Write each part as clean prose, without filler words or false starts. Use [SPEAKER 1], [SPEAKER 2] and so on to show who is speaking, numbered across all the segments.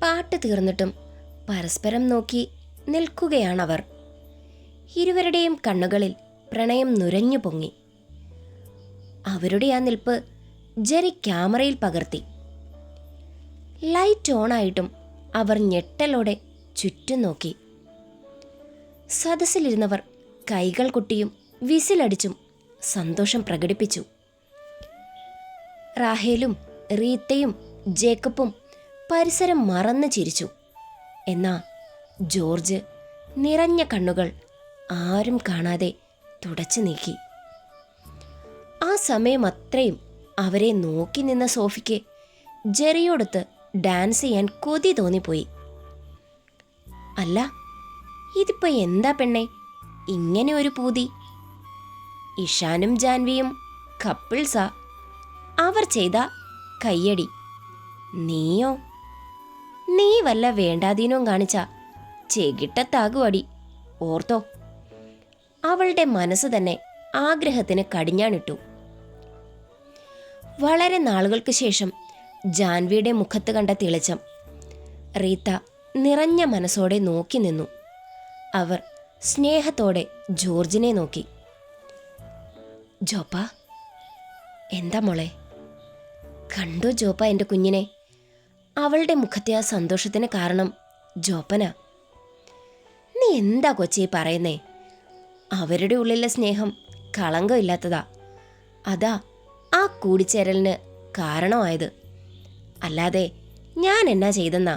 [SPEAKER 1] പാട്ട് തീർന്നിട്ടും പരസ്പരം നോക്കി നിൽക്കുകയാണവർ. ഇരുവരുടെയും കണ്ണുകളിൽ പ്രണയം നുരഞ്ഞു പൊങ്ങി. അവരുടെ ആ നിൽപ്പ് ജെറി ക്യാമറയിൽ പകർത്തി. ലൈറ്റ് ഓണായിട്ടും അവർ ഞെട്ടലോടെ ചുറ്റും നോക്കി. സദസ്സിലിരുന്നവർ കൈകൾ കൊട്ടിയും വിസിലടിച്ചും സന്തോഷം പ്രകടിപ്പിച്ചു. റാഹേലും റീത്തയും ജേക്കബും പരിസരം മറന്ന് ചിരിച്ചു. എന്നാ ജോർജ് നിറഞ്ഞ കണ്ണുകൾ ആരും കാണാതെ തുടച്ചു നീക്കി. ആ സമയം അത്രയും അവരെ നോക്കി നിന്ന സോഫിക്ക് ജെറിയോടൊത്ത് ഡാൻസ് ചെയ്യാൻ കൊതി തോന്നിപ്പോയി. അല്ല, ഇതിപ്പോ എന്താ പെണ്ണെ ഇങ്ങനെ ഒരു പൂതി? ഇഷാനും ജാൻവിയും കപ്പിൾസാ. അവർ ചെയ്ത കയ്യടി. നീയോ? നീ വല്ല വേണ്ടാതീനവും കാണിച്ച ചെകിട്ടത്താകുവടി, ഓർത്തോ. അവളുടെ മനസ്സ് തന്നെ ആഗ്രഹത്തിന് കടിഞ്ഞാണിട്ടു. വളരെ നാളുകൾക്ക് ശേഷം ജാൻവിയുടെ മുഖത്ത് കണ്ട തെളിച്ചം റീത്ത നിറഞ്ഞ മനസ്സോടെ നോക്കി നിന്നു. അവർ സ്നേഹത്തോടെ ജോർജിനെ നോക്കി. ജോപ്പ, എന്താ മോളെ? കണ്ടോ ജോപ്പ എൻ്റെ കുഞ്ഞിനെ? അവളുടെ മുഖത്തെ ആ സന്തോഷത്തിന് കാരണം ജോപ്പനാ. നീ എന്താ കൊച്ചി പറയുന്നേ? അവരുടെ ഉള്ളിലെ സ്നേഹം കളങ്കമില്ലാത്തതാ. അതാ ആ കൂടിച്ചേരലിന് കാരണമായത്. അല്ലാതെ ഞാൻ എന്നാ ചെയ്തെന്നാ?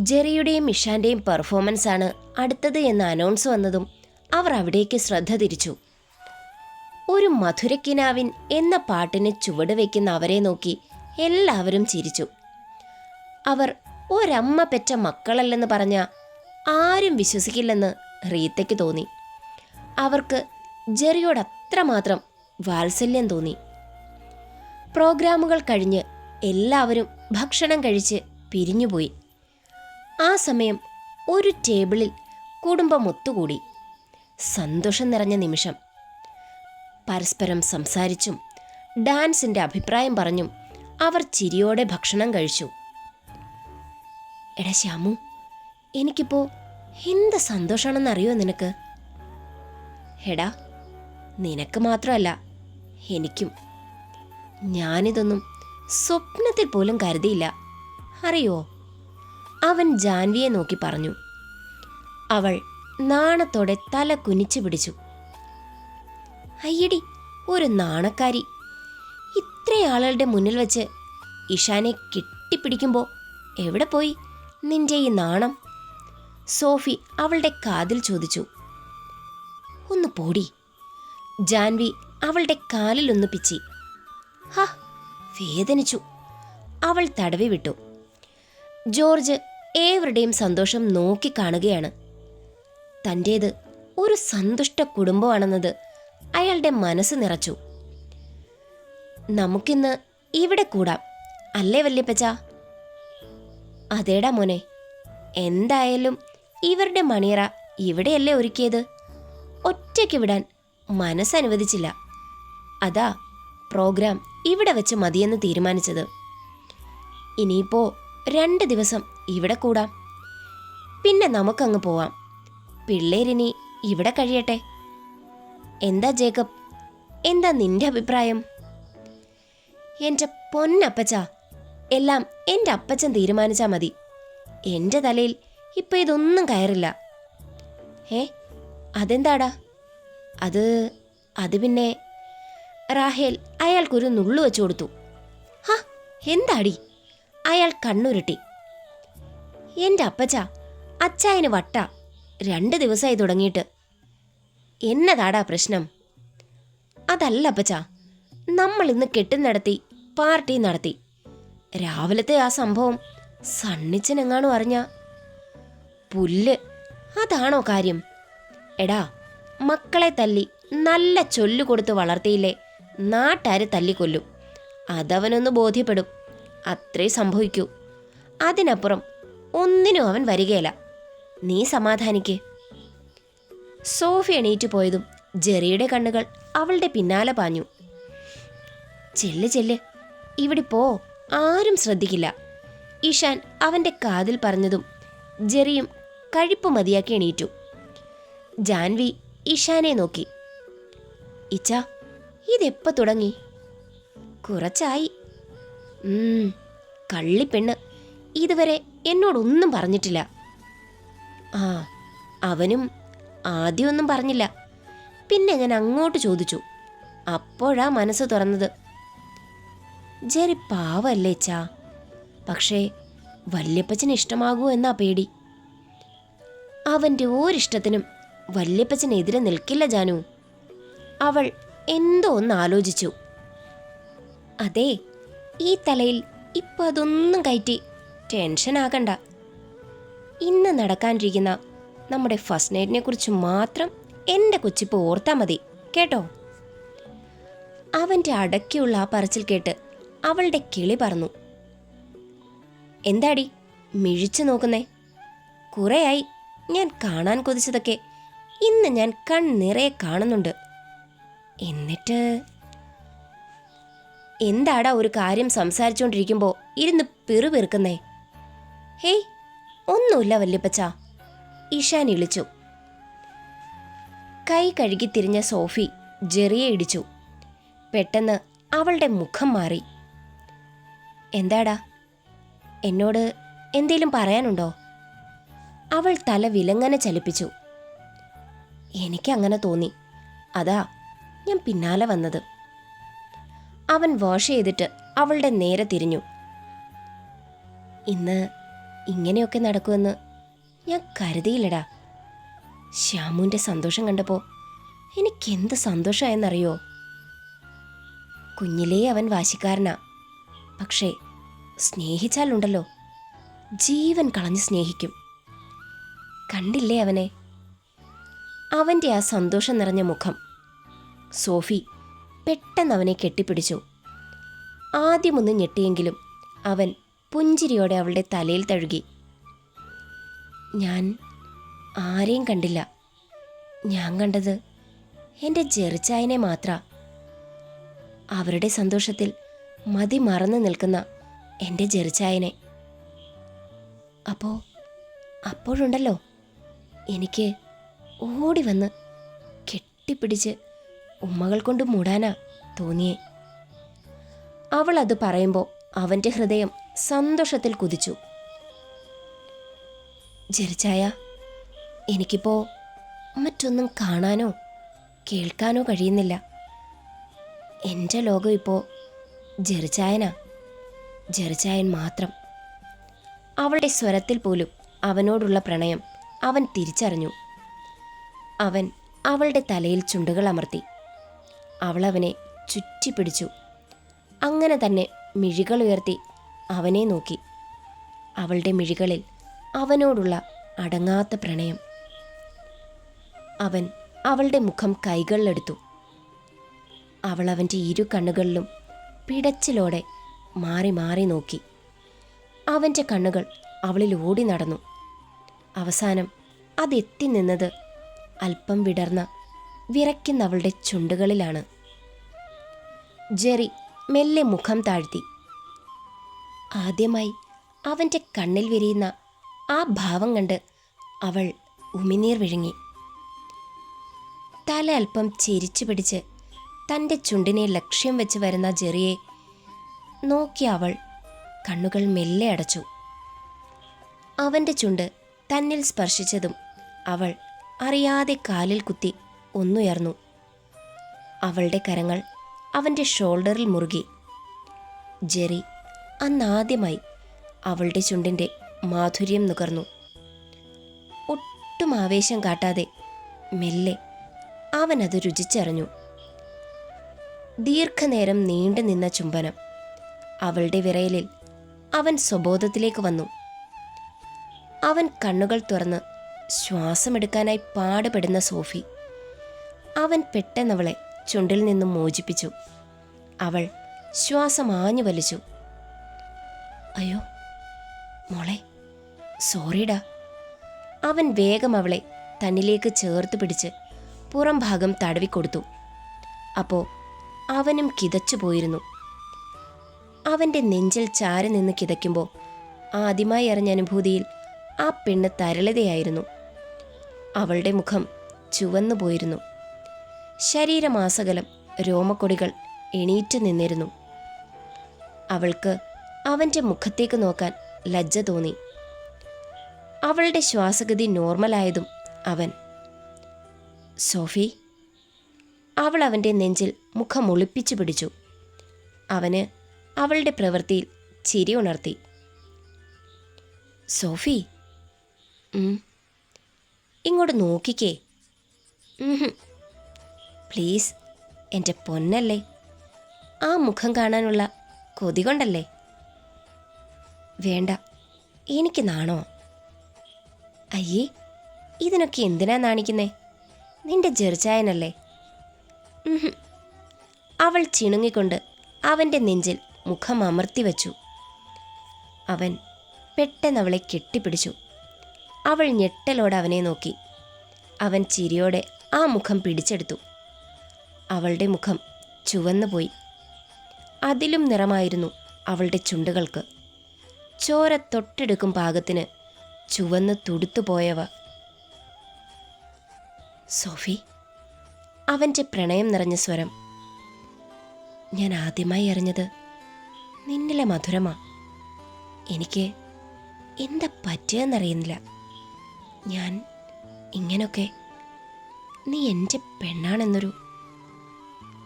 [SPEAKER 1] ജെറിയുടെയും ഇഷാന്റെയും പെർഫോമൻസ് ആണ് അടുത്തത് എന്ന് അനൗൺസ് വന്നതും അവർ അവിടേക്ക് ശ്രദ്ധ തിരിച്ചു. ഒരു മധുരക്കിനാവിൻ എന്ന പാട്ടിന് ചുവട് വയ്ക്കുന്ന അവരെ നോക്കി എല്ലാവരും ചിരിച്ചു. അവർ ഒരമ്മ പെറ്റ മക്കളല്ലെന്ന് പറഞ്ഞ ആരും വിശ്വസിക്കില്ലെന്ന് റീത്തയ്ക്ക് തോന്നി. അവർക്ക് ജെറിയോട് അത്രമാത്രം വാത്സല്യം തോന്നി. പ്രോഗ്രാമുകൾ കഴിഞ്ഞ് എല്ലാവരും ഭക്ഷണം കഴിച്ച് പിരിഞ്ഞുപോയി. ആ സമയം ഒരു ടേബിളിൽ കുടുംബം ഒത്തുകൂടി. സന്തോഷം നിറഞ്ഞ നിമിഷം. പരസ്പരം സംസാരിച്ചും ഡാൻസിൻ്റെ അഭിപ്രായം പറഞ്ഞും അവർ ചിരിയോടെ ഭക്ഷണം കഴിച്ചു. എടാ ശ്യാമു, എനിക്കിപ്പോൾ എന്ത് സന്തോഷമാണെന്നറിയോ നിനക്ക്? എടാ, നിനക്ക് മാത്രമല്ല എനിക്കും. ഞാനിതൊന്നും സ്വപ്നത്തിൽ പോലും കരുതിയില്ല, അറിയോ? അവൻ ജാൻവിയെ നോക്കി പറഞ്ഞു. അവൾ നാണത്തോടെ തല കുനിച്ചു പിടിച്ചു. അയ്യടി, ഒരു നാണക്കാരി! ഇത്രയാളുകളുടെ മുന്നിൽ വെച്ച് ഇഷാനെ കെട്ടിപ്പിടിക്കുമ്പോൾ എവിടെ പോയി നിന്റെ ഈ നാണം? സോഫി അവളുടെ കാതിൽ ചോദിച്ചു. ഒന്ന് പോടി. ജാൻവി അവളുടെ കാലിലൊന്ന് പിച്ചി. ഹാ, വേദനിച്ചു. അവൾ തടവി വിട്ടു. ജോർജ് ഏവരുടെയും സന്തോഷം നോക്കിക്കാണുകയാണ്. തൻ്റേത് ഒരു സന്തുഷ്ട കുടുംബമാണെന്നത് അയാളുടെ മനസ്സ് നിറച്ചു. നമുക്കിന്ന് ഇവിടെ കൂടാം, അല്ലേ വല്യപ്പച്ച? അതേടാ മോനെ, എന്തായാലും ഇവരുടെ മണിയറ ഇവിടെയല്ലേ ഒരുക്കിയത്. ഒറ്റയ്ക്ക് വിടാൻ മനസ്സനുവദിച്ചില്ല. അതാ പ്രോഗ്രാം ഇവിടെ വെച്ച് മതിയെന്ന് തീരുമാനിച്ചത്. ഇനിയിപ്പോൾ 2 ദിവസം ഇവിടെ കൂടാം, പിന്നെ നമുക്കങ്ങ് പോവാം. പിള്ളേരിനി ഇവിടെ കഴിയട്ടെ. എന്താ ജേക്കബ്, എന്താ നിന്റെ അഭിപ്രായം? എൻ്റെ പൊന്നപ്പച്ച, എല്ലാം എൻ്റെ അപ്പച്ചൻ തീരുമാനിച്ചാൽ മതി. എൻ്റെ തലയിൽ ഇപ്പം ഇതൊന്നും കയറില്ല. അതെന്താടാ? അത് പിന്നെ റാഹേൽ അയാൾക്കൊരു നുള്ളു വെച്ചു കൊടുത്തു. ഹാ, എന്താടി? അയാൾ കണ്ണുരുട്ടി. എൻ്റെ അപ്പച്ച, അച്ചായന് വട്ട. 2 ദിവസമായി തുടങ്ങിയിട്ട്. എന്നതാടാ പ്രശ്നം? അതല്ല അപ്പച്ച, നമ്മൾ ഇന്ന് കെട്ടും നടത്തി, പാർട്ടി നടത്തി. രാവിലത്തെ ആ സംഭവം സണ്ണിച്ചനെങ്ങാനും അറിഞ്ഞ പുല്ല്. അതാണോ കാര്യം? എടാ, മക്കളെ തല്ലി നല്ല ചൊല്ലു കൊടുത്ത് വളർത്തിയില്ലേ, നാട്ടാര് തല്ലിക്കൊല്ലും. അതവനൊന്ന് ബോധ്യപ്പെടും, അത്രേ സംഭവിക്കൂ. അതിനപ്പുറം ഒന്നിനും അവൻ വരികയില്ല. നീ സമാധാനിക്ക്. സോഫി എണീറ്റ് പോയതും ജെറിയുടെ കണ്ണുകൾ അവളുടെ പിന്നാലെ പാഞ്ഞു. ചെല്ല് ചെല്ല്, ഇവിടെ പോ, ആരും ശ്രദ്ധിക്കില്ല. ഇഷാൻ അവൻ്റെ കാതിൽ പറഞ്ഞതും ജെറിയും കഴിപ്പ് മതിയാക്കി എണീറ്റു. ജാൻവി ഇഷാനെ നോക്കി. ഇച്ച, ഇതെപ്പോൾ തുടങ്ങി? കുറച്ചായി. കള്ളിപ്പെണ്ണ്, ഇതുവരെ എന്നോടൊന്നും പറഞ്ഞിട്ടില്ല. ആ, അവനും ആദ്യമൊന്നും പറഞ്ഞില്ല. പിന്നെ ഞാൻ അങ്ങോട്ട് ചോദിച്ചു, അപ്പോഴാ മനസ്സ് തുറന്നത്. ജെറി പാവല്ലേ ചാ, പക്ഷേ വല്യപ്പച്ചന് ഇഷ്ടമാകൂ എന്നാ പേടി. അവൻ്റെ ഒരിഷ്ടത്തിനും വല്യപ്പച്ചനെതിരെ നിൽക്കില്ല ജാനു. അവൾ എന്തോ ഒന്ന് ആലോചിച്ചു. അതെ, ഈ തലയിൽ ഇപ്പം അതൊന്നും കയറ്റി ടെൻഷനാകണ്ട. ഇന്ന് നടക്കാനിരിക്കുന്ന നമ്മുടെ ഫസ്റ്റ് നൈറ്റിനെ കുറിച്ച് മാത്രം എൻ്റെ കൊച്ചിപ്പ് ഓർത്താൽ മതി കേട്ടോ. അവൻ്റെ അടക്കിയുള്ള ആ പറച്ചിൽ കേട്ട് അവളുടെ കിളി പറന്നു. എന്താടി മിഴിച്ചു നോക്കുന്നേ? കുറേയായി ഞാൻ കാണാൻ കൊതിച്ചതൊക്കെ ഇന്ന് ഞാൻ കണ്ണിറയെ കാണുന്നുണ്ട്. എന്നിട്ട് എന്താടാ ഒരു കാര്യം സംസാരിച്ചുകൊണ്ടിരിക്കുമ്പോൾ ഇരുന്ന് പിറുപിറുക്കുന്നേ? ഹേയ്, ഒന്നുമില്ല വല്യപ്പച്ച, ഇഷാൻ ഇളിച്ചു. കൈ കഴുകി തിരിഞ്ഞ സോഫി ജെറിയെ ഇടിച്ചു. പെട്ടെന്ന് അവളുടെ മുഖം മാറി. എന്താടാ, എന്നോട് എന്തേലും പറയാനുണ്ടോ? അവൾ തല വിലങ്ങനെ ചലിപ്പിച്ചു. എനിക്കങ്ങനെ തോന്നി, അതാ ഞാൻ പിന്നാലെ വന്നത്. അവൻ വാഷ് ചെയ്തിട്ട് അവളുടെ നേരെ തിരിഞ്ഞു. ഇന്ന് ഇങ്ങനെയൊക്കെ നടക്കുമെന്ന് ഞാൻ കരുതിയില്ലടാ. ശ്യാമുവിൻ്റെ സന്തോഷം കണ്ടപ്പോൾ എനിക്കെന്ത് സന്തോഷമായെന്നറിയോ? കുഞ്ഞിലേ അവൻ വാശിക്കാരനാ, പക്ഷേ സ്നേഹിച്ചാലുണ്ടല്ലോ ജീവൻ കളഞ്ഞ് സ്നേഹിക്കും. കണ്ടില്ലേ അവനെ? അവൻ്റെ ആ സന്തോഷം നിറഞ്ഞ മുഖം. സോഫി പെട്ടെന്ന് അവനെ കെട്ടിപ്പിടിച്ചു. ആദ്യമൊന്ന് ഞെട്ടിയെങ്കിലും അവൻ പുഞ്ചിരിയോടെ അവളുടെ തലയിൽ തഴുകി. ഞാൻ ആരെയും കണ്ടില്ല. ഞാൻ കണ്ടത് എൻ്റെ ജെറിച്ചായനെ മാത്ര. അവരുടെ സന്തോഷത്തിൽ മതി മറന്നു നിൽക്കുന്ന എൻ്റെ ജെറിച്ചായനെ. അപ്പോഴുണ്ടല്ലോ എനിക്ക് ഓടി വന്ന് കെട്ടിപ്പിടിച്ച് ഉമ്മകൾ കൊണ്ട് മൂടാനാ തോന്നിയേ. അവൾ അത് പറയുമ്പോൾ അവൻ്റെ ഹൃദയം സന്തോഷത്തിൽ കുതിച്ചു. ജെറിച്ചായ, എനിക്കിപ്പോൾ മറ്റൊന്നും കാണാനോ കേൾക്കാനോ കഴിയുന്നില്ല. എൻ്റെ ലോകം ഇപ്പോൾ ജെറിച്ചായനാ, ജെറിച്ചായൻ മാത്രം. അവളുടെ സ്വരത്തിൽ പോലും അവനോടുള്ള പ്രണയം അവൻ തിരിച്ചറിഞ്ഞു. അവൻ അവളുടെ തലയിൽ ചുണ്ടുകൾ അമർത്തി. അവളവനെ ചുറ്റിപ്പിടിച്ചു. അങ്ങനെ തന്നെ മിഴികൾ ഉയർത്തി അവനെ നോക്കി. അവളുടെ മിഴികളിൽ അവനോടുള്ള അടങ്ങാത്ത പ്രണയം. അവൻ അവളുടെ മുഖം കൈകളിലെടുത്തു. അവൾ അവൻ്റെ ഇരു കണ്ണുകളിലും പിടച്ചിലോടെ മാറി മാറി നോക്കി. അവൻ്റെ കണ്ണുകൾ അവളിൽ ഓടി നടന്നു. അവസാനം അതെത്തി നിന്നത് അല്പം വിടർന്ന വിറയ്ക്കുന്ന അവളുടെ ചുണ്ടുകളിലാണ്. ജെറി മെല്ലെ മുഖം താഴ്ത്തി. ആദ്യമായി അവൻ്റെ കണ്ണിൽ വിരിയുന്ന ആ ഭാവം കണ്ട് അവൾ ഉമിനീർ വിഴുങ്ങി. തല അല്പം ചിരിച്ചു പിടിച്ച് തൻ്റെ ചുണ്ടിനെ ലക്ഷ്യം വെച്ച് വരുന്ന ജെറിയെ നോക്കി അവൾ കണ്ണുകൾ മെല്ലെ അടച്ചു. അവൻ്റെ ചുണ്ട് തന്നിൽ സ്പർശിച്ചതും അവൾ അറിയാതെ കാലിൽ കുത്തി ഒന്നുയർന്നു. അവളുടെ കരങ്ങൾ അവൻ്റെ ഷോൾഡറിൽ മുറുകി. ജെറി അന്നാദ്യമായി അവളുടെ ചുണ്ടിൻ്റെ മാധുര്യം നുകർന്നു. ഒട്ടും ആവേശം കാട്ടാതെ മെല്ലെ അവനത് രുചിച്ചറിഞ്ഞു. ദീർഘനേരം നീണ്ടു നിന്ന ചുംബനം. അവളുടെ വിറയലിൽ അവൻ സ്വബോധത്തിലേക്ക് വന്നു. അവൻ കണ്ണുകൾ തുറന്ന് ശ്വാസമെടുക്കാനായി പാടുപെടുന്ന സോഫി. അവൻ പെട്ടെന്നവളെ ചുണ്ടിൽ നിന്നും മോചിപ്പിച്ചു. അവൾ ശ്വാസം ആഞ്ഞു വലിച്ചു. അയ്യോ മോളെ, സോറിടാ. അവൻ വേഗം അവളെ തന്നിലേക്ക് ചേർത്ത് പിടിച്ച് പുറം ഭാഗം തടവിക്കൊടുത്തു. അപ്പോൾ അവനും കിതച്ചു പോയിരുന്നു. അവൻ്റെ നെഞ്ചിൽ ചാരി നിന്ന് കിതയ്ക്കുമ്പോൾ ആദ്യമായി അറിഞ്ഞ അനുഭൂതിയിൽ ആ പെണ്ണ് തരളിതയായിരുന്നു. അവളുടെ മുഖം ചുവന്നു പോയിരുന്നു. ശരീരമാസകലം രോമക്കൊടികൾ എണീറ്റ് നിന്നിരുന്നു. അവൾക്ക് അവൻ്റെ മുഖത്തേക്ക് നോക്കാൻ ലജ്ജ തോന്നി. അവളുടെ ശ്വാസഗതി നോർമലായതും അവൻ സോഫി. അവൾ അവൻ്റെ നെഞ്ചിൽ മുഖം ഒളിപ്പിച്ചു പിടിച്ചു. അവന് അവളുടെ പ്രവൃത്തിയിൽ ചിരി ഉണർത്തി. സോഫി, ഇങ്ങോട്ട് നോക്കിക്കേ. പ്ലീസ്, എൻ്റെ പൊന്നല്ലേ. ആ മുഖം കാണാനുള്ള കൊതി കൊണ്ടല്ലേ. വേണ്ട, എനിക്ക് നാണോ. അയ്യേ, ഇതിനൊക്കെ എന്തിനാ നാണിക്കുന്നേ? നിന്റെ ജെർച്ചായനല്ലേ. അവൾ ചിണുങ്ങിക്കൊണ്ട് അവൻ്റെ നെഞ്ചിൽ മുഖം അമർത്തി വച്ചു. അവൻ പെട്ടെന്ന് അവളെ കെട്ടിപ്പിടിച്ചു. അവൾ ഞെട്ടലോടെ അവനെ നോക്കി. അവൻ ചിരിയോടെ ആ മുഖം പിടിച്ചെടുത്തു. അവളുടെ മുഖം ചുവന്നുപോയി. അതിലും നിറമായിരുന്നു അവളുടെ ചുണ്ടുകൾക്ക്. ചോര തൊട്ടെടുക്കും പാകത്തിന് ചുവന്ന് തുടുത്തുപോയവ. സോഫി, അവൻ്റെ പ്രണയം നിറഞ്ഞ സ്വരം. ഞാൻ ആദ്യമായി അറിഞ്ഞത് നിന്നിലെ മധുരമാ. എനിക്ക് എന്താ പറ്റുകയെന്നറിയുന്നില്ല. ഞാൻ ഇങ്ങനൊക്കെ നീ എൻ്റെ പെണ്ണാണെന്നൊരു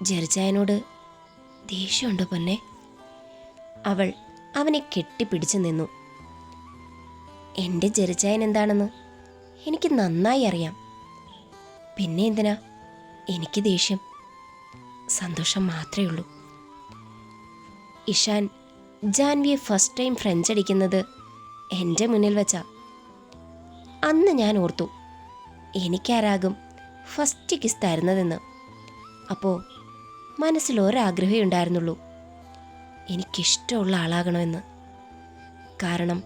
[SPEAKER 1] ജർജായനോട് ദേഷ്യമുണ്ടോ പൊന്നെ? അവൾ അവനെ കെട്ടിപ്പിടിച്ചു നിന്നു. എൻ്റെ ജർജായൻ എന്താണെന്ന് എനിക്ക് നന്നായി അറിയാം. പിന്നെ എന്തിനാ എനിക്ക് ദേഷ്യം? സന്തോഷം മാത്രമേ ഉള്ളൂ. ഇഷാൻ ജാൻവിയെ ഫസ്റ്റ് ടൈം ഫ്രഞ്ച് അടിക്കുന്നത് എൻ്റെ മുന്നിൽ വെച്ചാ. അന്ന് ഞാൻ ഓർത്തു, എനിക്കാരാകും ഫസ്റ്റ് കിസ് തരുന്നതെന്ന്. അപ്പോൾ മനസ്സിലൊരാഗ്രഹമേ ഉണ്ടായിരുന്നുള്ളൂ, എനിക്കിഷ്ടമുള്ള ആളാകണമെന്ന്. കാരണം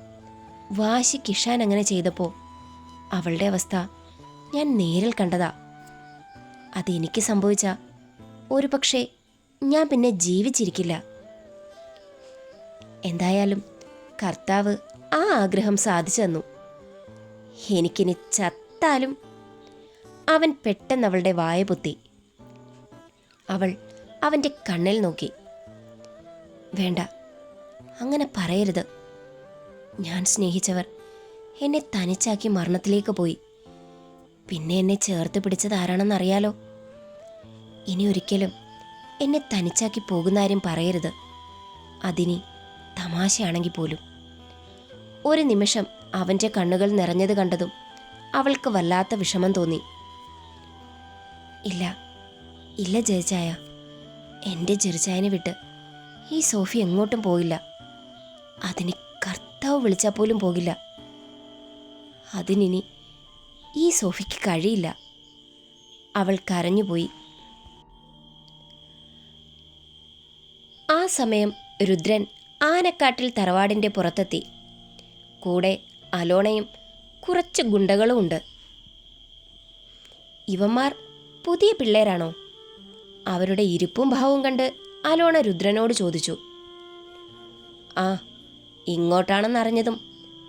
[SPEAKER 1] വാശിക്ക് ഇഷാൻ അങ്ങനെ ചെയ്തപ്പോൾ അവളുടെ അവസ്ഥ ഞാൻ നേരിൽ കണ്ടതാ. അതെനിക്ക് സംഭവിച്ച ഒരു പക്ഷേ ഞാൻ പിന്നെ ജീവിച്ചിരിക്കില്ല. എന്തായാലും കർത്താവ് ആ ആഗ്രഹം സാധിച്ചു തന്നു. എനിക്കിനി ചത്താലും. അവൻ പെട്ടെന്ന് അവളുടെ വായ പൊത്തി. അവൾ അവൻ്റെ കണ്ണിൽ നോക്കി. വേണ്ട, അങ്ങനെ പറയരുത്. ഞാൻ സ്നേഹിച്ചവർ എന്നെ തനിച്ചാക്കി മരണത്തിലേക്ക് പോയി. പിന്നെ എന്നെ ചേർത്ത് പിടിച്ചത് ആരാണെന്നറിയാലോ. ഇനി ഒരിക്കലും എന്നെ തനിച്ചാക്കി പോകുന്ന ആരും പറയരുത്, അതിനി തമാശയാണെങ്കിൽ പോലും. ഒരു നിമിഷം അവൻ്റെ കണ്ണുകൾ നിറഞ്ഞത് കണ്ടതും അവൾക്ക് വല്ലാത്ത വിഷമം തോന്നി. ഇല്ല ഇല്ല ജെർജായ, എൻ്റെ ജെർജായനെ വിട്ട് ഈ സോഫി എങ്ങോട്ടും പോയില്ല. അതിന് കർത്താവ് വിളിച്ചാൽ പോലും പോകില്ല. അതിനി ഈ സോഫിക്ക് കഴിയില്ല. അവൾ കരഞ്ഞുപോയി. ആ സമയം രുദ്രൻ ആനക്കാട്ടിൽ തറവാടിൻ്റെ പുറത്തെത്തി. കൂടെ അലോണയും കുറച്ച് ഗുണ്ടകളും ഉണ്ട്. ഇവന്മാർ പുതിയ പിള്ളേരാണോ? അവരുടെ ഇരിപ്പും ഭാവവും കണ്ട് അലോണ രുദ്രനോട് ചോദിച്ചു. ആ, ഇങ്ങോട്ടാണെന്നറിഞ്ഞതും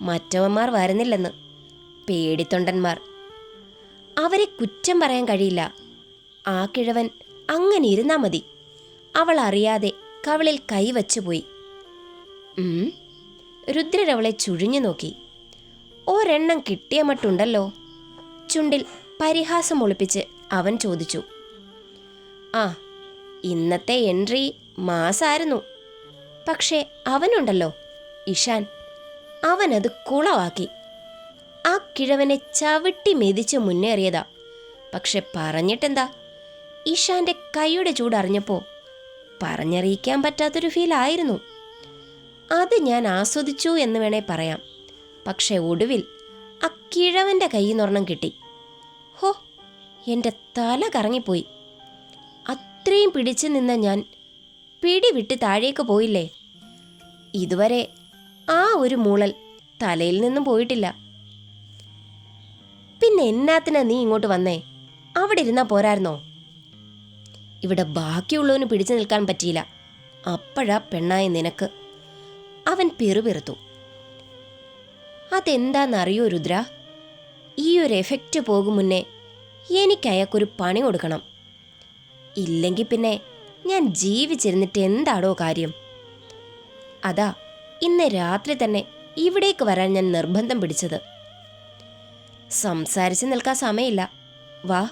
[SPEAKER 1] മറ്റവന്മാർ വരുന്നില്ലെന്ന്. പേടിത്തൊണ്ടന്മാർ. അവരെ കുറ്റം പറയാൻ കഴിയില്ല. ആ കിഴവൻ അങ്ങനെ ഇരുന്നാ മതി. അവൾ അറിയാതെ കവിളിൽ കൈവച്ചുപോയി. രുദ്രൻ അവളെ ചുഴിഞ്ഞു നോക്കി. ഒരെണ്ണം കിട്ടിയ മട്ടുണ്ടല്ലോ. ചുണ്ടിൽ പരിഹാസം ഒളിപ്പിച്ച് അവൻ ചോദിച്ചു. ആ, ഇന്നത്തെ എൻട്രി മാസായിരുന്നു. പക്ഷേ അവനുണ്ടല്ലോ ഇഷാൻ, അവനത് കുളവാക്കി. ആ കിഴവനെ ചവിട്ടി മെതിച്ച് മുന്നേറിയതാ. പക്ഷെ പറഞ്ഞിട്ടെന്താ, ഇഷാന്റെ കൈയുടെ ചൂടറിഞ്ഞപ്പോൾ പറഞ്ഞറിയിക്കാൻ പറ്റാത്തൊരു ഫീലായിരുന്നു. അത് ഞാൻ ആസ്വദിച്ചു എന്ന് വേണേ പറയാം. പക്ഷെ ഒടുവിൽ ആ കിഴവൻ്റെ കയ്യിൽ നിന്നൊരെണ്ണം കിട്ടി. ഹോ, എൻ്റെ തല കറങ്ങിപ്പോയി. അത്രയും പിടിച്ചു നിന്ന ഞാൻ പിടിവിട്ട് താഴേക്ക് പോയില്ലേ. ഇതുവരെ ആ ഒരു മൂളൽ തലയിൽ നിന്നും പോയിട്ടില്ല. പിന്നെ എന്നാത്തിനാ നീ ഇങ്ങോട്ട് വന്നേ? അവിടെ ഇരുന്നാ പോരായിരുന്നോ? ഇവിടെ ബാക്കിയുള്ളവന് പിടിച്ചു നിൽക്കാൻ പറ്റിയില്ല. അപ്പോഴാ പെണ്ണായ നിനക്ക്. അവൻ പിറുപിറുത്തു. അതെന്താണെന്നറിയോ രുദ്ര? ഈ ഒരു എഫക്റ്റ് പോകും മുന്നേ എനിക്കയാൾക്കൊരു പണി കൊടുക്കണം. ഇല്ലെങ്കിൽ പിന്നെ ഞാൻ ജീവിച്ചിരുന്നിട്ട് എന്താടോ കാര്യം? അതാ ഇന്ന് രാത്രി തന്നെ ഇവിടേക്ക് വരാൻ ഞാൻ നിർബന്ധം പിടിച്ചത്. സംസാരിച്ച് നിൽക്കാൻ സമയമില്ല, വാ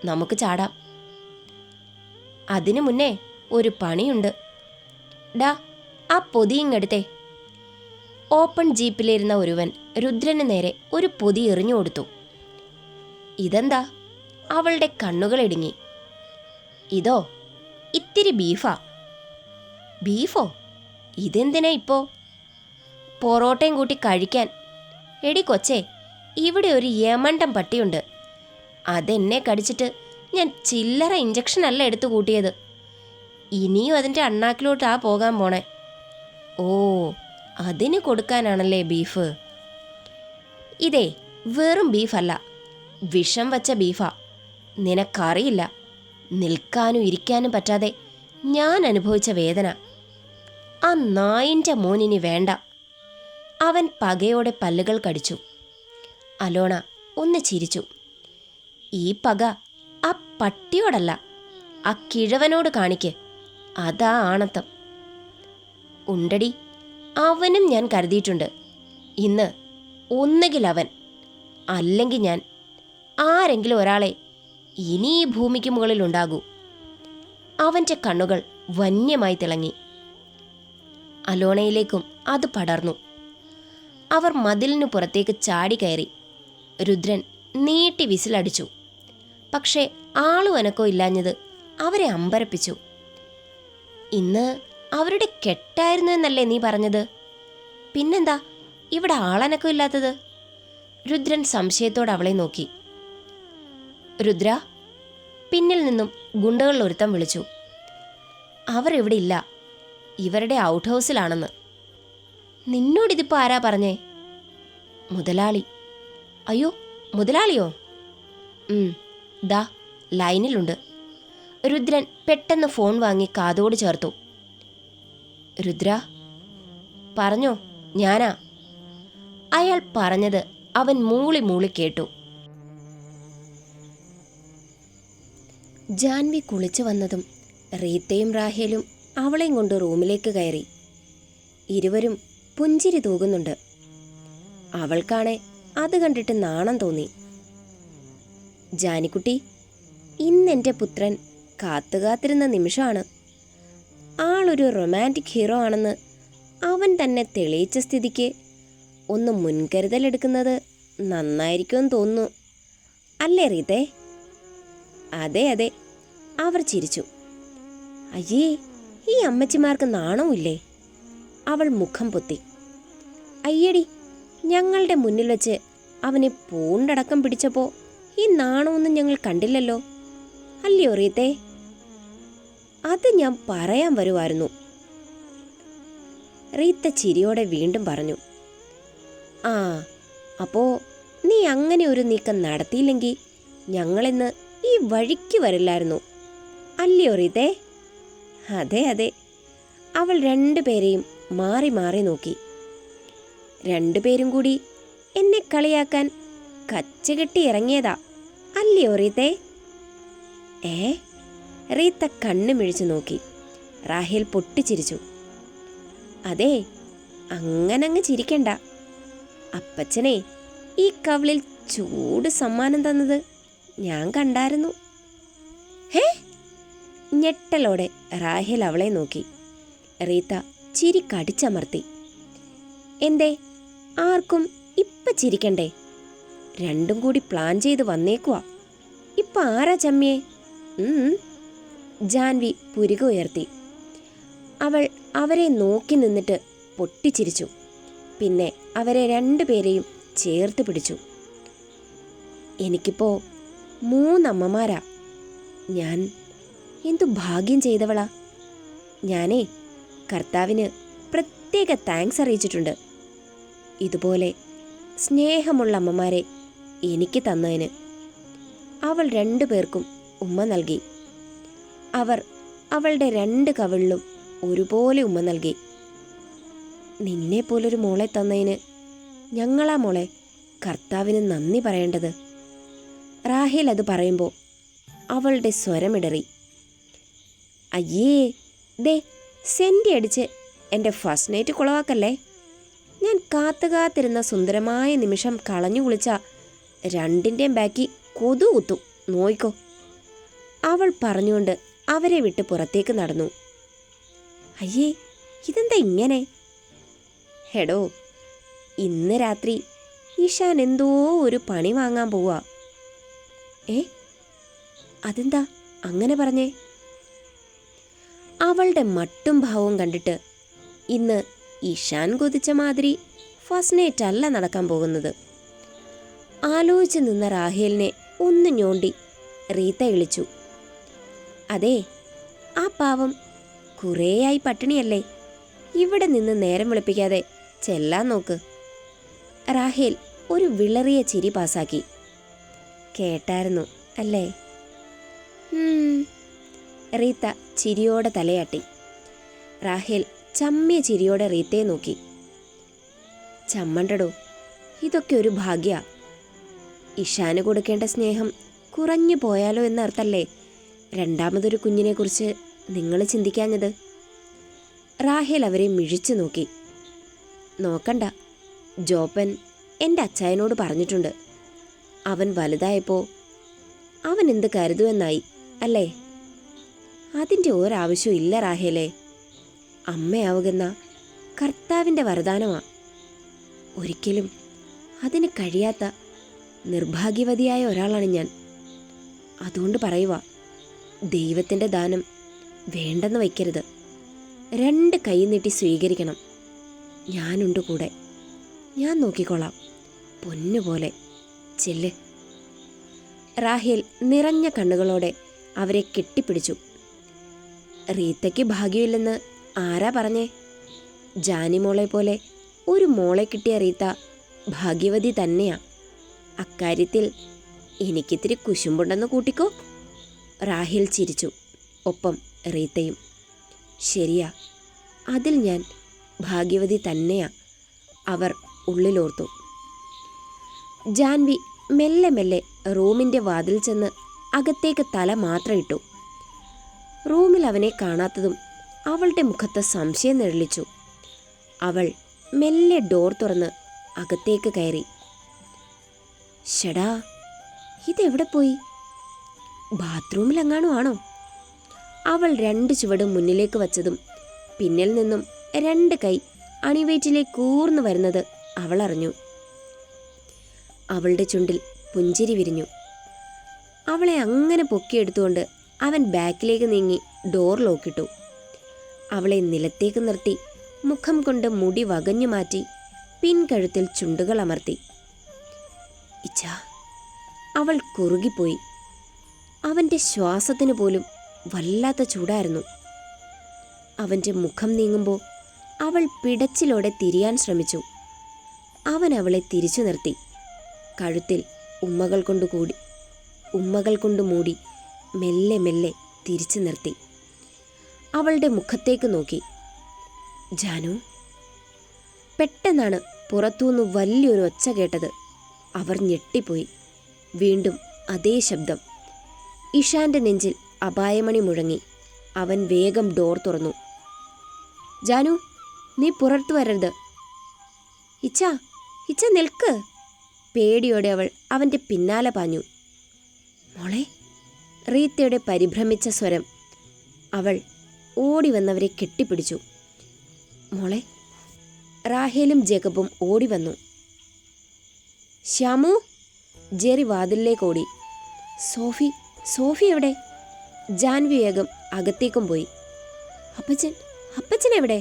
[SPEAKER 1] നമുക്ക് ചാടാം. അതിനു മുന്നേ ഒരു പണിയുണ്ട്. ഡാ, ആ പൊതിയിങ്ങെടുത്തേ. ഓപ്പൺ ജീപ്പിലിരുന്ന ഒരുവൻ രുദ്രന് നേരെ ഒരു പൊതി എറിഞ്ഞു കൊടുത്തു. ഇതെന്താ? അവളുടെ കണ്ണുകൾ ഇടുങ്ങി. ഇതോ, ഇത്തിരി ബീഫാ. ബീഫോ? ഇതെന്തിനാ ഇപ്പോ? പൊറോട്ടയും കൂട്ടി കഴിക്കാൻ. എടി കൊച്ചേ, ഇവിടെ ഒരു യമണ്ടം പട്ടിയുണ്ട്. അതെന്നെ കടിച്ചിട്ട് ഞാൻ ചില്ലറ ഇഞ്ചക്ഷൻ അല്ല എടുത്തു കൂട്ടിയത്. ഇനിയും അതിൻ്റെ അണ്ണാക്കിലോട്ടാ പോകാൻ പോണേ. ഓ, അതിന് കൊടുക്കാനാണല്ലേ ബീഫ്? ഇതേ വെറും ബീഫല്ല, വിഷം വച്ച ബീഫാ. നിനക്കറിയില്ല, നിൽക്കാനും ഇരിക്കാനും പറ്റാതെ ഞാൻ അനുഭവിച്ച വേദന. ആ നായിൻ്റെ മോനിനി വേണ്ട. അവൻ പകയോടെ പല്ലുകൾ കടിച്ചു. അലോണ ഒന്ന് ചിരിച്ചു. ഈ പക ആ പട്ടിയോടല്ല, ആ കിഴവനോട് കാണിക്ക്. അതാ ആണത്തം. ഉണ്ടടി, അവനും ഞാൻ കരുതിയിട്ടുണ്ട്. ഇന്ന് ഒന്നുകിൽ അവൻ, അല്ലെങ്കിൽ ഞാൻ, ആരെങ്കിലും ഒരാളെ ഇനി ഈ ഭൂമിക്ക് മുകളിലുണ്ടാകൂ. അവൻ്റെ കണ്ണുകൾ വന്യമായി തിളങ്ങി. അലോണയിലേക്കും അത് പടർന്നു. അവർ മതിലിനു പുറത്തേക്ക് ചാടി കയറി. രുദ്രൻ നീട്ടി വിസിലടിച്ചു. പക്ഷേ ആളും അനക്കോ ഇല്ലാഞ്ഞത് അവരെ അമ്പരപ്പിച്ചു. ഇന്ന് അവരുടെ കെട്ടായിരുന്നു എന്നല്ലേ നീ പറഞ്ഞത്? പിന്നെന്താ ഇവിടെ ആളനക്കം ഇല്ലാത്തത്? രുദ്രൻ സംശയത്തോടെ അവളെ നോക്കി. രുദ്ര, പിന്നിൽ നിന്നും ഗുണ്ടകൾ ഒരുത്തം വിളിച്ചു. അവർ ഇവിടെ ഇല്ല, ഇവരുടെ ഔട്ട് ഹൗസിലാണെന്ന്. നിന്നോടിതിപ്പോൾ ആരാ പറഞ്ഞേ? മുതലാളി. അയ്യോ, മുതലാളിയോ? ദാ ലൈനിലുണ്ട്. രുദ്രൻ പെട്ടെന്ന് ഫോൺ വാങ്ങി കാതോട് ചേർത്തു. രുദ്ര, പറഞ്ഞോ, ഞാനാ. അയാൾ പറഞ്ഞത് അവൻ മൂളി മൂളി കേട്ടു. ജാൻവി കുളിച്ചു വന്നതും റീത്തയും റാഹേലും അവളെയും കൊണ്ട് റൂമിലേക്ക് കയറി. ഇരുവരും പുഞ്ചിരി തൂകുന്നുണ്ട്. അവൾക്കാണെ അത് കണ്ടിട്ട് നാണം തോന്നി. ജാനിക്കുട്ടി, ഇന്നെൻ്റെ പുത്രൻ കാത്തുകാത്തിരുന്ന നിമിഷമാണ്. ആളൊരു റൊമാൻറ്റിക് ഹീറോ ആണെന്ന് അവൻ തന്നെ തെളിയിച്ച സ്ഥിതിക്ക് ഒന്ന് മുൻകരുതലെടുക്കുന്നത് നന്നായിരിക്കുമെന്ന് തോന്നുന്നു, അല്ലേ റീത്തേ? അതെ അതെ, അവർ ചിരിച്ചു. അയ്യേ, ഈ അമ്മച്ചിമാർക്ക് നാണമില്ലേ? അവൾ മുഖം പൊത്തി. അയ്യടി, ഞങ്ങളുടെ മുന്നിൽ വെച്ച് അവനെ പൂണ്ടടക്കം പിടിച്ചപ്പോൾ ഈ നാണമൊന്നും ഞങ്ങൾ കണ്ടില്ലല്ലോ, അല്ലയോ റീത്തേ? അത് ഞാൻ പറയാൻ വരുമായിരുന്നു. റീത്ത ചിരിയോടെ വീണ്ടും പറഞ്ഞു. ആ, അപ്പോൾ നീ അങ്ങനെ ഒരു നീക്കം നടത്തിയില്ലെങ്കിൽ ഞങ്ങളിന്ന് ഈ വഴിക്ക് വരില്ലായിരുന്നു, അല്ലയോ റീത്തേ? അതെ അതെ. അവൾ രണ്ടുപേരെയും മാറി മാറി നോക്കി. രണ്ടുപേരും കൂടി എന്നെ കളിയാക്കാൻ കച്ചകെട്ടി ഇറങ്ങിയതാ, അല്ലയോ റീത്തേ? റീത്ത കണ്ണു മിഴിച്ചു നോക്കി. റാഹേൽ പൊട്ടിച്ചിരിച്ചു. അതെ, അങ്ങനങ്ങ് ചിരിക്കണ്ട. അപ്പച്ചനെ ഈ കവിളിൽ ചൂട് സമ്മാനം തന്നത് ഞാൻ കണ്ടായിരുന്നു. ഞെട്ടലോടെ റാഹേൽ അവളെ നോക്കി. റീത്ത ചിരി കടിച്ചമർത്തി. എന്തേ, ആർക്കും ഇപ്പം ചിരിക്കണ്ടേ? രണ്ടും കൂടി പ്ലാൻ ചെയ്ത് വന്നേക്കുവാ. ഇപ്പം ആരാ ചമ്മിയെ? ജാൻവി പുരിക ഉയർത്തി. അവൾ അവരെ നോക്കി നിന്നിട്ട് പൊട്ടിച്ചിരിച്ചു. പിന്നെ അവരെ രണ്ടുപേരെയും ചേർത്ത് പിടിച്ചു. എനിക്കിപ്പോൾ 3 അമ്മമാരാ. ഞാൻ എന്തു ഭാഗ്യം ചെയ്തവളാ. ഞാനേ കർത്താവിന് പ്രത്യേക താങ്ക്സ് അറിയിച്ചിട്ടുണ്ട്, ഇതുപോലെ സ്നേഹമുള്ള അമ്മമാരെ എനിക്ക് തന്നതിന്. അവൾ 2 പേർക്കും ഉമ്മ നൽകി. അവർ അവളുടെ 2 കവിളിലും ഒരുപോലെ ഉമ്മ നൽകി. നിന്നെപ്പോലൊരു മോളെ തന്നതിന് ഞങ്ങളാ മോളെ കർത്താവിന് നന്ദി പറയേണ്ടത്. റാഹേൽ അത് പറയുമ്പോൾ അവളുടെ സ്വരമിടറി. അയ്യേ, ദേ സെൻറ്റി അടിച്ച് എൻ്റെ ഫസ്റ്റ് നൈറ്റ് കുളവാക്കല്ലേ. ഞാൻ കാത്തുകാത്തിരുന്ന സുന്ദരമായ നിമിഷം കളഞ്ഞു കുളിച്ച രണ്ടിൻ്റെയും ബാക്കി കൊതു കുത്തും, നോയിക്കോ. അവൾ പറഞ്ഞുകൊണ്ട് അവരെ വിട്ട് പുറത്തേക്ക് നടന്നു. അയ്യേ, ഇതെന്താ ഇങ്ങനെ? ഹെടോ, ഇന്ന് രാത്രി ഇഷാൻ എന്തോ ഒരു പണി വാങ്ങാൻ പോവാ. അതെന്താ അങ്ങനെ പറഞ്ഞേ? അവളുടെ മട്ടും ഭാവവും കണ്ടിട്ട് ഇന്ന് ഇഷാൻ കൊതിച്ച മാതിരി ഫസ്റ്റ് നൈറ്റ് അല്ല നടക്കാൻ പോകുന്നത്. ആലോചിച്ച് നിന്ന റാഹേലിനെ ഒന്ന് ഞോണ്ടി റീത്ത വിളിച്ചു. അതെ, ആ പാവം കുറേയായി പട്ടിണിയല്ലേ, ഇവിടെ നിന്ന് നേരം വെളുപ്പിക്കാതെ ചെല്ലാൻ നോക്ക്. റാഹേൽ ഒരു വിളറിയ ചിരി പാസാക്കി. കേട്ടായിരുന്നു അല്ലേ? റീത്ത ചിരിയോടെ തലയാട്ടി. റാഹേൽ ചമ്മിയ ചിരിയോടെ റീത്തയെ നോക്കി. ചമ്മണ്ടടോ, ഇതൊക്കെ ഒരു ഭാഗ്യ. ഇഷാന് കൊടുക്കേണ്ട സ്നേഹം കുറഞ്ഞു പോയാലോ എന്നർത്ഥല്ലേ രണ്ടാമതൊരു കുഞ്ഞിനെക്കുറിച്ച് നിങ്ങൾ ചിന്തിക്കാഞ്ഞത്? റാഹേൽ അവരെ മിഴിച്ചു നോക്കി. നോക്കണ്ട, ജോപ്പൻ എൻ്റെ അച്ചായനോട് പറഞ്ഞിട്ടുണ്ട്. അവൻ വലുതായപ്പോൾ അവൻ എന്ത് കരുതുമെന്നായി അല്ലേ? അതിൻ്റെ ഒരാവശ്യവും ഇല്ല റാഹേലേ. അമ്മയാവുകെന്ന കർത്താവിൻ്റെ വരദാനമാണ്. ഒരിക്കലും അതിന് കഴിയാത്ത നിർഭാഗ്യവതിയായ ഒരാളാണ് ഞാൻ. അതുകൊണ്ട് പറയുക, ദൈവത്തിൻ്റെ ദാനം വേണ്ടെന്ന് വയ്ക്കരുത്. 2 കൈ നീട്ടി സ്വീകരിക്കണം. ഞാനുണ്ട് കൂടെ. ഞാൻ നോക്കിക്കോളാം, പൊന്നുപോലെ. ചെല്ല്. റാഹേൽ നിറഞ്ഞ കണ്ണുകളോടെ അവരെ കെട്ടിപ്പിടിച്ചു. റീത്തയ്ക്ക് ഭാഗ്യമില്ലെന്ന് ആരാ പറഞ്ഞേ? ജാനിമോളെ പോലെ ഒരു മോളെ കിട്ടിയ റീത്ത ഭാഗ്യവതി തന്നെയാ. അക്കാര്യത്തിൽ എനിക്കിത്തിരി കുശുമ്പുണ്ടെന്ന് കൂട്ടിക്കോ. റാഹേൽ ചിരിച്ചു. ഒപ്പം റീത്തയും. ശരിയാ, അതിൽ ഞാൻ ഭാഗ്യവതി തന്നെയാ, അവർ ഉള്ളിലോർത്തു. ജാൻവി മെല്ലെ മെല്ലെ റൂമിൻ്റെ വാതിൽ ചെന്ന് അകത്തേക്ക് തല മാത്രം ഇട്ടു. റൂമിൽ അവനെ കാണാത്തതും അവളുടെ മുഖത്ത് സംശയം നിഴലിച്ചു. അവൾ മെല്ലെ ഡോർ തുറന്ന് അകത്തേക്ക് കയറി. ഷടാ, ഇതെവിടെ പോയി? ബാത്റൂമിലെങ്ങാനും ആണോ? അവൾ 2 ചുവട് മുന്നിലേക്ക് വച്ചതും പിന്നിൽ നിന്നും 2 കൈ അണിവയറ്റിലേക്ക് കൂർന്നു വരുന്നത് അവൾ അറിഞ്ഞു. അവളുടെ ചുണ്ടിൽ പുഞ്ചിരി വിരിഞ്ഞു. അവളെ അങ്ങനെ പൊക്കിയെടുത്തുകൊണ്ട് അവൻ ബാക്കിലേക്ക് നീങ്ങി ഡോർ ലോക്കിട്ടു. അവളെ നിലത്തേക്ക് നിർത്തി മുഖം കൊണ്ട് മുടി വകഞ്ഞു മാറ്റി പിൻകഴുത്തിൽ ചുണ്ടുകൾ അമർത്തി. ഇച്ഛാ, അവൾ കുറുകിപ്പോയി. അവൻ്റെ ശ്വാസത്തിന് പോലും വല്ലാത്ത ചൂടായിരുന്നു. അവൻ്റെ മുഖം നീങ്ങുമ്പോൾ അവൾ പിടച്ചിലോടെ തിരിയാൻ ശ്രമിച്ചു. അവൻ അവളെ തിരിച്ചു നിർത്തി. കഴുത്തിൽ ഉമ്മകൾ കൊണ്ട് മൂടി മെല്ലെ മെല്ലെ തിരിച്ചു നിർത്തി. അവളുടെ മുഖത്തേക്ക് നോക്കി. ജാനു. പെട്ടെന്നാണ് പുറത്തുനിന്ന് വലിയൊരു ഒച്ച കേട്ടത്. അവർ ഞെട്ടിപ്പോയി. വീണ്ടും അതേ ശബ്ദം. ഇഷാന്റെ നെഞ്ചിൽ അപായമണി മുഴങ്ങി. അവൻ വേഗം ഡോർ തുറന്നു. ജാനു, നീ പുറത്തു വരരുത്. ഇച്ച നിൽക്ക്. പേടിയോടെ അവൾ അവൻ്റെ പിന്നാലെ പാഞ്ഞു. മോളെ. റീത്തയുടെ പരിഭ്രമിച്ച സ്വരം. അവൾ ഓടി വന്നവരെ കെട്ടിപ്പിടിച്ചു. മോളെ. റാഹേലും ജേക്കബും ഓടി വന്നു. ശ്യാമു. ജെറി വാതിലിലേക്ക് ഓടി. സോഫി എവിടെ? ജാൻവി വേഗം അകത്തേക്കും പോയി. അപ്പച്ചൻ എവിടെ?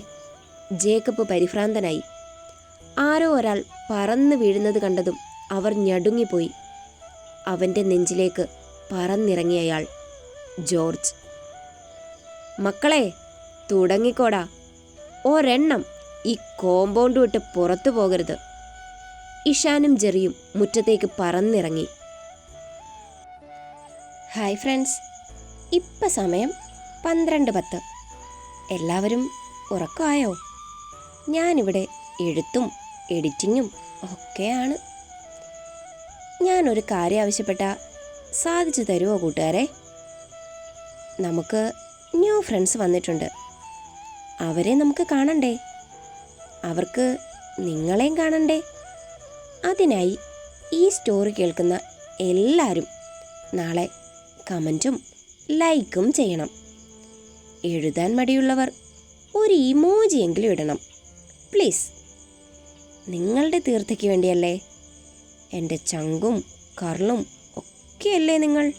[SPEAKER 1] ജേക്കബ് പരിഭ്രാന്തനായി. ആരോ ഒരാൾ പറന്നു വീഴുന്നത് കണ്ടതും അവർ ഞടുങ്ങിപ്പോയി. അവൻ്റെ നെഞ്ചിലേക്ക് പറന്നിറങ്ങിയയാൾ ജോർജ്. മക്കളെ, തുടങ്ങിക്കോടാ. ഒരെണ്ണം ഈ കോമ്പൗണ്ട് വിട്ട് പുറത്തു പോകരുത്. ഇഷാനും ജെറിയും മുറ്റത്തേക്ക് പറന്നിറങ്ങി. ഹായ് ഫ്രണ്ട്സ്, ഇപ്പം സമയം 12:10. എല്ലാവരും ഉറക്കമായോ? ഞാനിവിടെ എഴുത്തും എഡിറ്റിങ്ങും ഒക്കെയാണ്. ഞാനൊരു കാര്യം ആവശ്യപ്പെട്ടാൽ സാധിച്ചു തരുമോ കൂട്ടുകാരെ? നമുക്ക് ന്യൂ ഫ്രണ്ട്സ് വന്നിട്ടുണ്ട്. അവരെ നമുക്ക് കാണണ്ടേ? അവർക്ക് നിങ്ങളെയും കാണണ്ടേ? അതിനായി ഈ സ്റ്റോറി കേൾക്കുന്ന എല്ലാവരും നാളെ കമൻറ്റും ലൈക്കും ചെയ്യണം. എഴുതാൻ മടിയുള്ളവർ ഒരു ഇമോജിയെങ്കിലും ഇടണം പ്ലീസ്. നിങ്ങളുടെ തീർത്ഥയ്ക്ക് വേണ്ടിയല്ലേ. എൻ്റെ ചങ്കും കർളും ഒക്കെയല്ലേ നിങ്ങൾ.